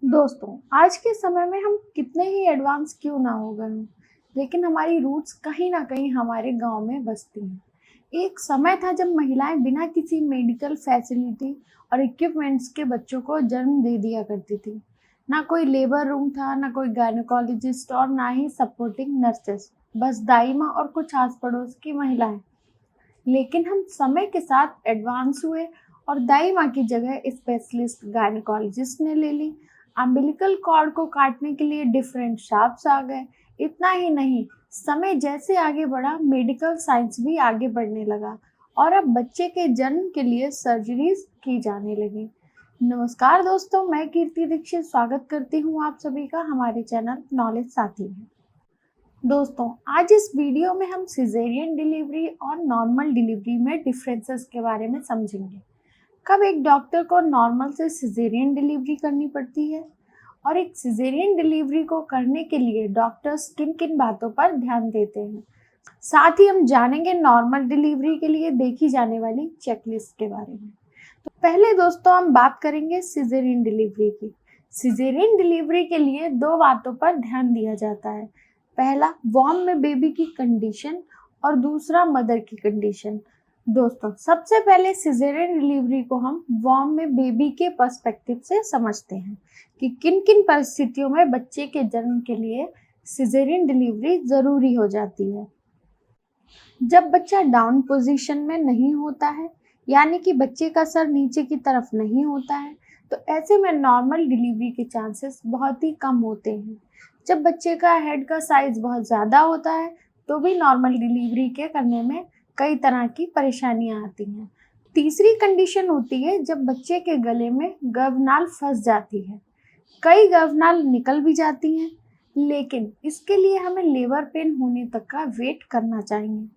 दोस्तों, आज के समय में हम कितने ही एडवांस क्यों ना हो गए हों, लेकिन हमारी रूट्स कहीं ना कहीं हमारे गांव में बसती हैं। एक समय था जब महिलाएं बिना किसी मेडिकल फैसिलिटी और इक्विपमेंट्स के बच्चों को जन्म दे दिया करती थी। ना कोई लेबर रूम था, ना कोई गायनोकोलॉजिस्ट और ना ही सपोर्टिंग नर्सेस, बस दाई माँ और कुछ आस पड़ोस की महिलाएं। लेकिन हम समय के साथ एडवांस हुए और दाई माँ की जगह स्पेशलिस्ट गायनेकोलॉजिस्ट ने ले ली। अम्बिलिकल कॉर्ड को काटने के लिए डिफरेंट शाफ्ट्स आ गए। इतना ही नहीं, समय जैसे आगे बढ़ा मेडिकल साइंस भी आगे बढ़ने लगा और अब बच्चे के जन्म के लिए सर्जरीज की जाने लगी। नमस्कार दोस्तों, मैं कीर्ति दीक्षित स्वागत करती हूँ आप सभी का हमारे चैनल नॉलेज साथी में। दोस्तों, आज इस वीडियो में हम सिजेरियन डिलीवरी और नॉर्मल डिलीवरी में डिफरेंसेस के बारे में समझेंगे। कब एक डॉक्टर को नॉर्मल से सिजेरियन डिलीवरी करनी पड़ती है और एक सिजेरियन डिलीवरी को करने के लिए डॉक्टर्स किन किन बातों पर ध्यान देते हैं। साथ ही हम जानेंगे नॉर्मल डिलीवरी के लिए देखी जाने वाली चेकलिस्ट के बारे में। तो पहले दोस्तों हम बात करेंगे सिजेरियन डिलीवरी की। सिजेरियन डिलीवरी के लिए दो बातों पर ध्यान दिया जाता है। पहला, वॉर्म में बेबी की कंडीशन और दूसरा मदर की कंडीशन। दोस्तों, सबसे पहले सिजेरियन डिलीवरी को हम वॉर्म में बेबी के पर्सपेक्टिव से समझते हैं कि किन किन परिस्थितियों में बच्चे के जन्म के लिए सिजेरियन डिलीवरी जरूरी हो जाती है। जब बच्चा डाउन पोजीशन में नहीं होता है, यानी कि बच्चे का सर नीचे की तरफ नहीं होता है, तो ऐसे में नॉर्मल डिलीवरी के चांसेस बहुत ही कम होते हैं। जब बच्चे का हेड का साइज बहुत ज़्यादा होता है तो भी नॉर्मल डिलीवरी के करने में कई तरह की परेशानियां आती हैं। तीसरी कंडीशन होती है जब बच्चे के गले में गर्भनाल फंस जाती है। कई गर्भनाल निकल भी जाती हैं, लेकिन इसके लिए हमें लेबर पेन होने तक का वेट करना चाहिए।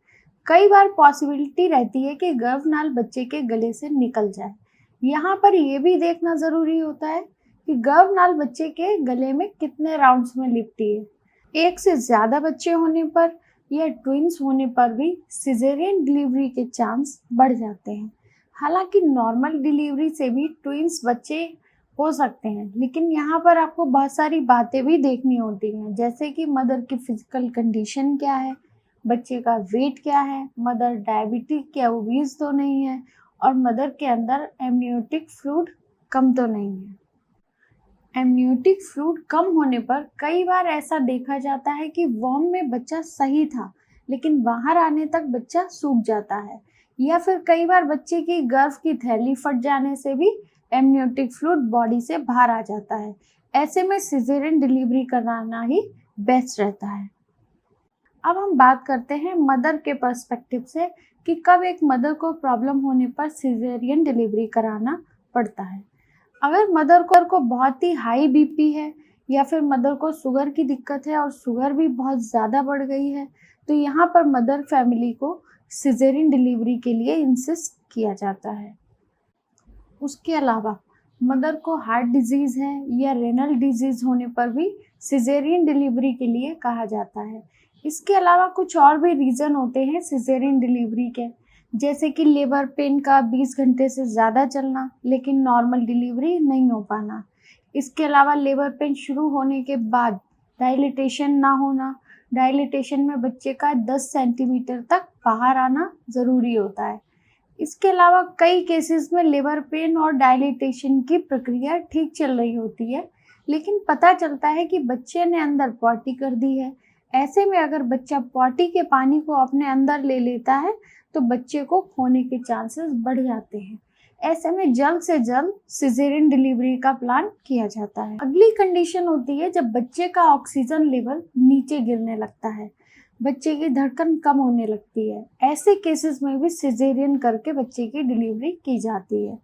कई बार पॉसिबिलिटी रहती है कि गर्भनाल बच्चे के गले से निकल जाए। यहाँ पर यह भी देखना ज़रूरी होता है कि गर्भनाल बच्चे के गले में कितने राउंड्स में लिपटी है। एक से ज़्यादा बच्चे होने पर या ट्विंस होने पर भी सिजेरियन डिलीवरी के चांस बढ़ जाते हैं। हालांकि नॉर्मल डिलीवरी से भी ट्विंस बच्चे हो सकते हैं, लेकिन यहाँ पर आपको बहुत सारी बातें भी देखनी होती हैं, जैसे कि मदर की फिजिकल कंडीशन क्या है, बच्चे का वेट क्या है, मदर डायबिटिक या ओबीज तो नहीं है और मदर के अंदर एमनियोटिक फ्लूइड कम तो नहीं है। एमनियोटिक फ्लूइड कम होने पर कई बार ऐसा देखा जाता है कि वॉर्म में बच्चा सही था लेकिन बाहर आने तक बच्चा सूख जाता है, या फिर कई बार बच्चे की गर्भ की थैली फट जाने से भी एमनियोटिक फ्लूइड बॉडी से बाहर आ जाता है। ऐसे में सिजेरियन डिलीवरी कराना ही बेस्ट रहता है। अब हम बात करते हैं मदर के पर्सपेक्टिव से कि कब एक मदर को प्रॉब्लम होने पर सिजेरियन डिलीवरी कराना पड़ता है। अगर मदर को बहुत ही हाई बीपी है या फिर मदर को शुगर की दिक्कत है और शुगर भी बहुत ज़्यादा बढ़ गई है, तो यहाँ पर मदर फैमिली को सिजेरियन डिलीवरी के लिए इंसिस्ट किया जाता है। उसके अलावा मदर को हार्ट डिजीज़ है या रेनल डिजीज़ होने पर भी सिजेरियन डिलीवरी के लिए कहा जाता है। इसके अलावा कुछ और भी रीज़न होते हैं सिजेरियन डिलीवरी के, जैसे कि लेबर पेन का 20 घंटे से ज़्यादा चलना लेकिन नॉर्मल डिलीवरी नहीं हो पाना। इसके अलावा लेबर पेन शुरू होने के बाद डायलिटेशन ना होना। डायलिटेशन में बच्चे का 10 सेंटीमीटर तक बाहर आना ज़रूरी होता है। इसके अलावा कई केसेस में लेबर पेन और डायलिटेशन की प्रक्रिया ठीक चल रही होती है, लेकिन पता चलता है कि बच्चे ने अंदर पॉटी कर दी है। ऐसे में अगर बच्चा पॉटी के पानी को अपने अंदर ले लेता है तो बच्चे को खोने के चांसेस बढ़ जाते हैं। ऐसे में जल्द से जल्द सिजेरियन डिलीवरी का प्लान किया जाता है। अगली कंडीशन होती है जब बच्चे का ऑक्सीजन लेवल नीचे गिरने लगता है, बच्चे की धड़कन कम होने लगती है। ऐसे केसेस में भी सिजेरियन करके बच्चे की डिलीवरी की जाती है।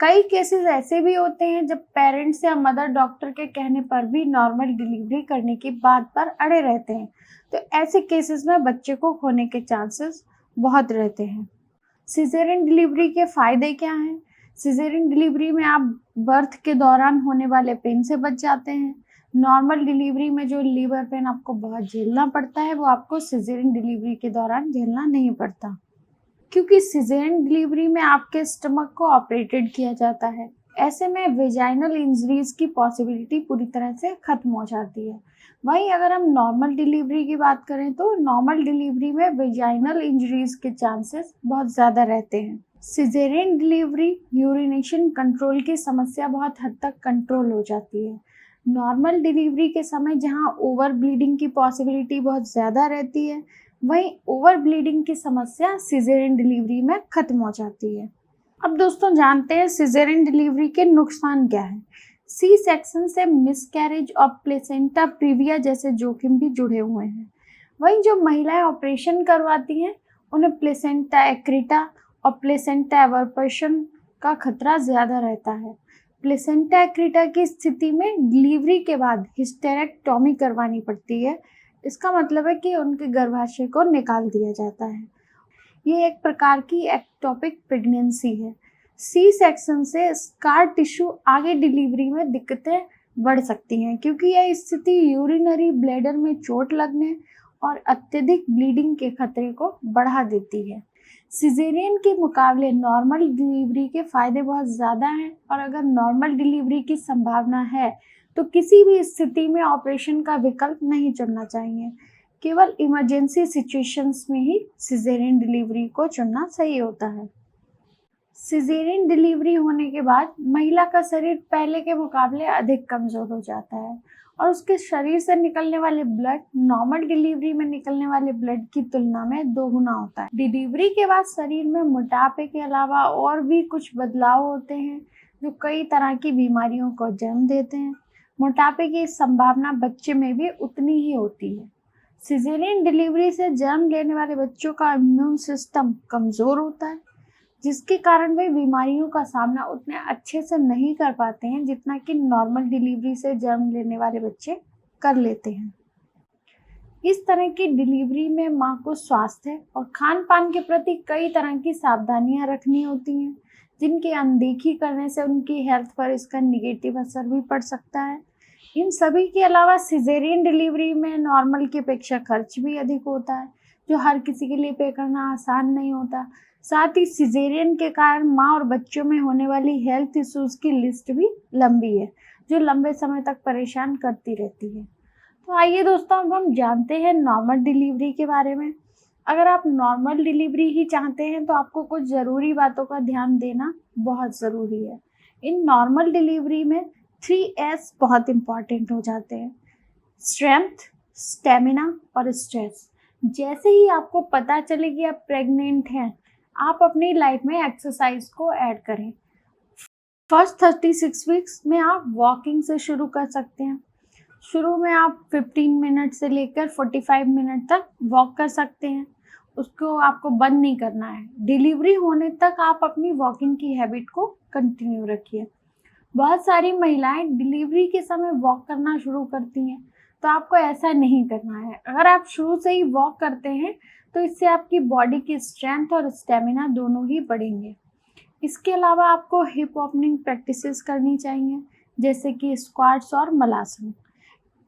कई केसेस ऐसे भी होते हैं जब पेरेंट्स या मदर डॉक्टर के कहने पर भी नॉर्मल डिलीवरी करने की बात पर अड़े रहते हैं, तो ऐसे केसेस में बच्चे को खोने के चांसेस बहुत रहते हैं। सिजेरियन डिलीवरी के फ़ायदे क्या हैं? सिजेरियन डिलीवरी में आप बर्थ के दौरान होने वाले पेन से बच जाते हैं। नॉर्मल डिलीवरी में जो लेबर पेन आपको बहुत झेलना पड़ता है, वो आपको सिजेरियन डिलीवरी के दौरान झेलना नहीं पड़ता, क्योंकि सिजेरियन डिलीवरी में आपके स्टमक को ऑपरेटेड किया जाता है। ऐसे में वेजाइनल इंजरीज की पॉसिबिलिटी पूरी तरह से खत्म हो जाती है। वहीं अगर हम नॉर्मल डिलीवरी की बात करें तो नॉर्मल डिलीवरी में वेजाइनल इंजरीज के चांसेस बहुत ज़्यादा रहते हैं। सिजेरियन डिलीवरी यूरिनेशन कंट्रोल की समस्या बहुत हद तक कंट्रोल हो जाती है। नॉर्मल डिलीवरी के समय जहां ओवर ब्लीडिंग की पॉसिबिलिटी बहुत ज़्यादा रहती है, वहीं ओवर ब्लीडिंग की समस्या सिजेरियन डिलीवरी में खत्म हो जाती है। अब दोस्तों जानते हैं सिजेरियन डिलीवरी के नुकसान क्या है। सी सेक्शन से मिसकैरेज और प्लेसेंटा प्रीविया जैसे जोखिम भी जुड़े हुए हैं। वहीं जो महिलाएं ऑपरेशन करवाती हैं उन्हें प्लेसेंटा एक्रिटा और प्लेसेंटा एवर्पशन का खतरा ज़्यादा रहता है। प्लेसेंटा एक्रिटा की स्थिति में डिलीवरी के बाद हिस्टेरेक्टोमी करवानी पड़ती है। इसका मतलब है कि उनके गर्भाशय को निकाल दिया जाता है। ये एक प्रकार की एक्टोपिक प्रेगनेंसी है। सी सेक्शन से स्कार टिश्यू आगे डिलीवरी में दिक्कतें बढ़ सकती हैं क्योंकि यह स्थिति यूरिनरी ब्लैडर में चोट लगने और अत्यधिक ब्लीडिंग के खतरे को बढ़ा देती है। सिजेरियन के मुकाबले नॉर्मल डिलीवरी के फायदे बहुत ज़्यादा हैं और अगर नॉर्मल डिलीवरी की संभावना है तो किसी भी स्थिति में ऑपरेशन का विकल्प नहीं चुनना चाहिए। केवल इमरजेंसी सिचुएशंस में ही सिजेरियन डिलीवरी को चुनना सही होता है। सिजेरियन डिलीवरी होने के बाद महिला का शरीर पहले के मुकाबले अधिक कमज़ोर हो जाता है और उसके शरीर से निकलने वाले ब्लड नॉर्मल डिलीवरी में निकलने वाले ब्लड की तुलना में 2 गुना होता है। डिलीवरी के बाद शरीर में मोटापे के अलावा और भी कुछ बदलाव होते हैं जो कई तरह की बीमारियों को जन्म देते हैं। मोटापे की संभावना बच्चे में भी उतनी ही होती है। सिजेरियन डिलीवरी से जन्म लेने वाले बच्चों का इम्यून सिस्टम कमज़ोर होता है जिसके कारण वे बीमारियों का सामना उतने अच्छे से नहीं कर पाते हैं जितना कि नॉर्मल डिलीवरी से जन्म लेने वाले बच्चे कर लेते हैं। इस तरह की डिलीवरी में माँ को स्वास्थ्य और खान पान के प्रति कई तरह की सावधानियां रखनी होती हैं जिनकी अनदेखी करने से उनकी हेल्थ पर इसका निगेटिव असर भी पड़ सकता है। इन सभी के अलावा सिजेरियन डिलीवरी में नॉर्मल की अपेक्षा खर्च भी अधिक होता है जो हर किसी के लिए पे करना आसान नहीं होता। साथ ही सिजेरियन के कारण माँ और बच्चों में होने वाली हेल्थ इश्यूज की लिस्ट भी लंबी है जो लंबे समय तक परेशान करती रहती है। तो आइए दोस्तों अब हम जानते हैं नॉर्मल डिलीवरी के बारे में। अगर आप नॉर्मल डिलीवरी ही चाहते हैं तो आपको कुछ ज़रूरी बातों का ध्यान देना बहुत ज़रूरी है। इन नॉर्मल डिलीवरी में 3S बहुत इम्पॉर्टेंट हो जाते हैं: स्ट्रेंथ, स्टेमिना और स्ट्रेस। जैसे ही आपको पता चले कि आप प्रेग्नेंट हैं, आप अपनी लाइफ में एक्सरसाइज को ऐड करें। फर्स्ट 36 वीक्स में आप वॉकिंग से शुरू कर सकते हैं। शुरू में आप 15 मिनट से लेकर 45 मिनट तक वॉक कर सकते हैं। उसको आपको बंद नहीं करना है। डिलीवरी होने तक आप अपनी वॉकिंग की हैबिट को कंटिन्यू रखिए। बहुत सारी महिलाएं डिलीवरी के समय वॉक करना शुरू करती हैं, तो आपको ऐसा नहीं करना है। अगर आप शुरू से ही वॉक करते हैं तो इससे आपकी बॉडी की स्ट्रेंथ और स्टेमिना दोनों ही बढ़ेंगे। इसके अलावा आपको हिप ओपनिंग प्रैक्टिसेस करनी चाहिए जैसे कि स्क्वाट्स और मलासन।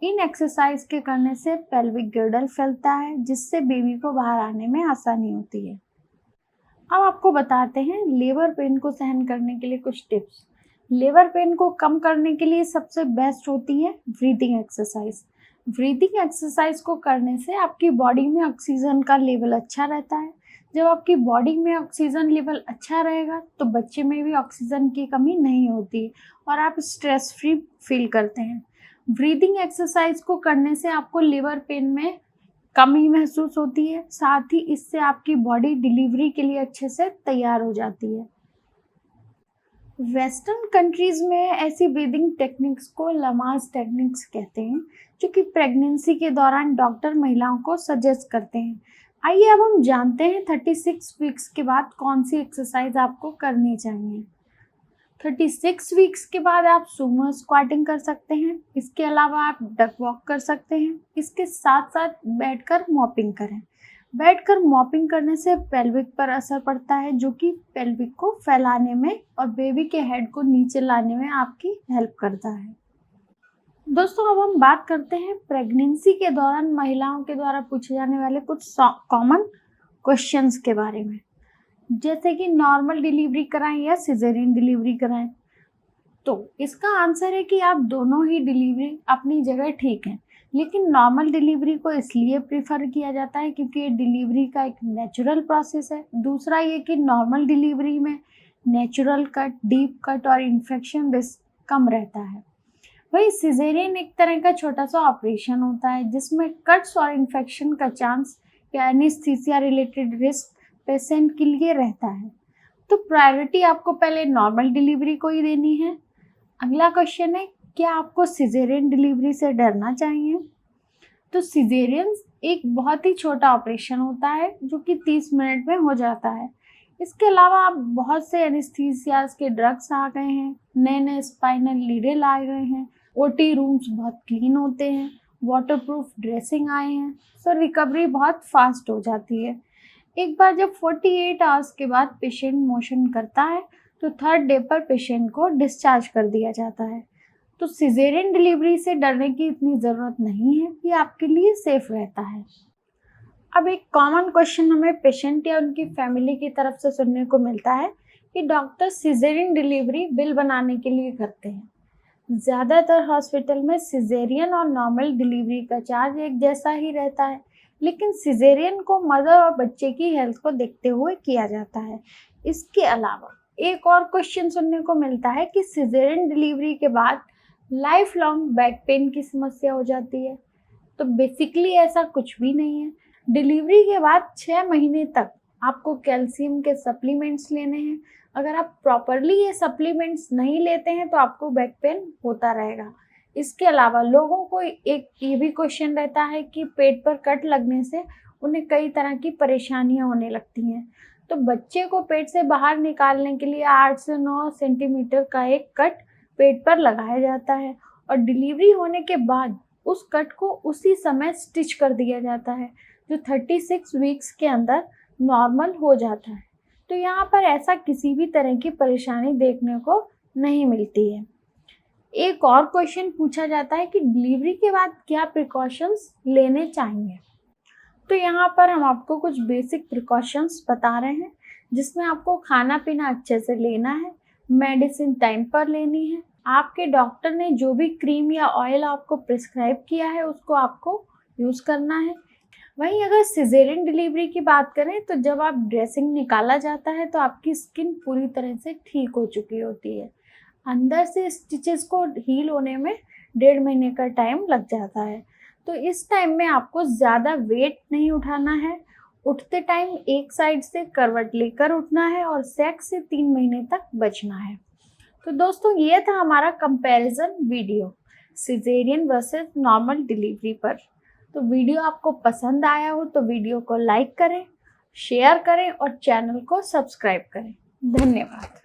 इन एक्सरसाइज के करने से पेल्विक गर्डल फैलता है जिससे बेबी को बाहर आने में आसानी होती है। अब आपको बताते हैं लेबर पेन को सहन करने के लिए कुछ टिप्स। लेबर पेन को कम करने के लिए सबसे बेस्ट होती है ब्रीदिंग एक्सरसाइज। ब्रीदिंग एक्सरसाइज को करने से आपकी बॉडी में ऑक्सीजन का लेवल अच्छा रहता है। जब आपकी बॉडी में ऑक्सीजन लेवल अच्छा रहेगा तो बच्चे में भी ऑक्सीजन की कमी नहीं होती और आप स्ट्रेस फ्री फील करते हैं। ब्रीदिंग एक्सरसाइज को करने से आपको लेबर पेन में कमी महसूस होती है, साथ ही इससे आपकी बॉडी डिलीवरी के लिए अच्छे से तैयार हो जाती है। वेस्टर्न कंट्रीज में ऐसी ब्रीदिंग टेक्निक्स को लमाज टेक्निक्स कहते हैं जो कि प्रेगनेंसी के दौरान डॉक्टर महिलाओं को सजेस्ट करते हैं। आइए अब हम जानते हैं 36 वीक्स के बाद कौन सी एक्सरसाइज आपको करनी चाहिए। 36 वीक्स के बाद आप सुमो स्क्वाटिंग कर सकते हैं। इसके अलावा आप डक वॉक कर सकते हैं। इसके साथ साथ बैठकर मॉपिंग करें। बैठकर मॉपिंग करने से पेल्विक पर असर पड़ता है जो कि पेल्विक को फैलाने में और बेबी के हेड को नीचे लाने में आपकी हेल्प करता है। दोस्तों अब हम बात करते हैं प्रेगनेंसी के दौरान महिलाओं के द्वारा पूछे जाने वाले कुछ कॉमन क्वेश्चंस के बारे में, जैसे कि नॉर्मल डिलीवरी कराएं या सिजेरियन डिलीवरी कराएं। तो इसका आंसर है कि आप दोनों ही डिलीवरी अपनी जगह ठीक हैं, लेकिन नॉर्मल डिलीवरी को इसलिए प्रीफर किया जाता है क्योंकि ये डिलीवरी का एक नेचुरल प्रोसेस है। दूसरा ये कि नॉर्मल डिलीवरी में नेचुरल कट, डीप कट और इन्फेक्शन रिस्क कम रहता है। वही सिजेरियन एक तरह का छोटा सा ऑपरेशन होता है जिसमें कट्स और इन्फेक्शन का चांस या एनेस्थीसिया रिलेटेड रिस्क पेशेंट के लिए रहता है। तो प्रायोरिटी आपको पहले नॉर्मल डिलीवरी को ही देनी है। अगला क्वेश्चन है, क्या आपको सिजेरियन डिलीवरी से डरना चाहिए? तो सिजेरियन एक बहुत ही छोटा ऑपरेशन होता है जो कि 30 मिनट में हो जाता है। इसके अलावा आप बहुत से एनेस्थीसियाज के ड्रग्स आ गए हैं, नए नए स्पाइनल लीडल आ गए हैं, ओटी रूम्स बहुत क्लीन होते हैं, वाटरप्रूफ ड्रेसिंग आए हैं, सो रिकवरी बहुत फास्ट हो जाती है। एक बार जब 48 आवर्स के बाद पेशेंट मोशन करता है तो 3rd डे पर पेशेंट को डिस्चार्ज कर दिया जाता है। तो सिजेरियन डिलीवरी से डरने की इतनी ज़रूरत नहीं है, ये आपके लिए सेफ रहता है। अब एक कॉमन क्वेश्चन हमें पेशेंट या उनकी फैमिली की तरफ से सुनने को मिलता है कि डॉक्टर सिजेरियन डिलीवरी बिल बनाने के लिए करते हैं। ज़्यादातर हॉस्पिटल में सिजेरियन और नॉर्मल डिलीवरी का चार्ज एक जैसा ही रहता है, लेकिन सिजेरियन को मदर और बच्चे की हेल्थ को देखते हुए किया जाता है। इसके अलावा एक और क्वेश्चन सुनने को मिलता है कि सिजेरियन डिलीवरी के बाद लाइफ लॉन्ग बैक पेन की समस्या हो जाती है। तो बेसिकली ऐसा कुछ भी नहीं है। डिलीवरी के बाद 6 महीने तक आपको कैल्शियम के सप्लीमेंट्स लेने हैं। अगर आप प्रॉपरली ये सप्लीमेंट्स नहीं लेते हैं तो आपको बैक पेन होता रहेगा। इसके अलावा लोगों को एक ये भी क्वेश्चन रहता है कि पेट पर कट लगने से उन्हें कई तरह की परेशानियां होने लगती हैं। तो बच्चे को पेट से बाहर निकालने के लिए 8 से 9 सेंटीमीटर का एक कट पेट पर लगाया जाता है और डिलीवरी होने के बाद उस कट को उसी समय स्टिच कर दिया जाता है, जो 36 वीक्स के अंदर नॉर्मल हो जाता है। तो यहाँ पर ऐसा किसी भी तरह की परेशानी देखने को नहीं मिलती है। एक और क्वेश्चन पूछा जाता है कि डिलीवरी के बाद क्या प्रिकॉशंस लेने चाहिए। तो यहाँ पर हम आपको कुछ बेसिक प्रिकॉशंस बता रहे हैं, जिसमें आपको खाना पीना अच्छे से लेना है, मेडिसिन टाइम पर लेनी है, आपके डॉक्टर ने जो भी क्रीम या ऑयल आपको प्रिस्क्राइब किया है उसको आपको यूज़ करना है। वहीं अगर सिजेरियन डिलीवरी की बात करें तो जब आप ड्रेसिंग निकाला जाता है तो आपकी स्किन पूरी तरह से ठीक हो चुकी होती है। अंदर से स्टिचेस को हील होने में 1.5 महीने का टाइम लग जाता है। तो इस टाइम में आपको ज़्यादा वेट नहीं उठाना है। उठते टाइम एक साइड से करवट लेकर उठना है और सेक्स से 3 महीने तक बचना है। तो दोस्तों ये था हमारा comparison video caesarean versus normal delivery पर। तो वीडियो आपको पसंद आया हो तो वीडियो को लाइक करें, शेयर करें और चैनल को सब्सक्राइब करें। धन्यवाद।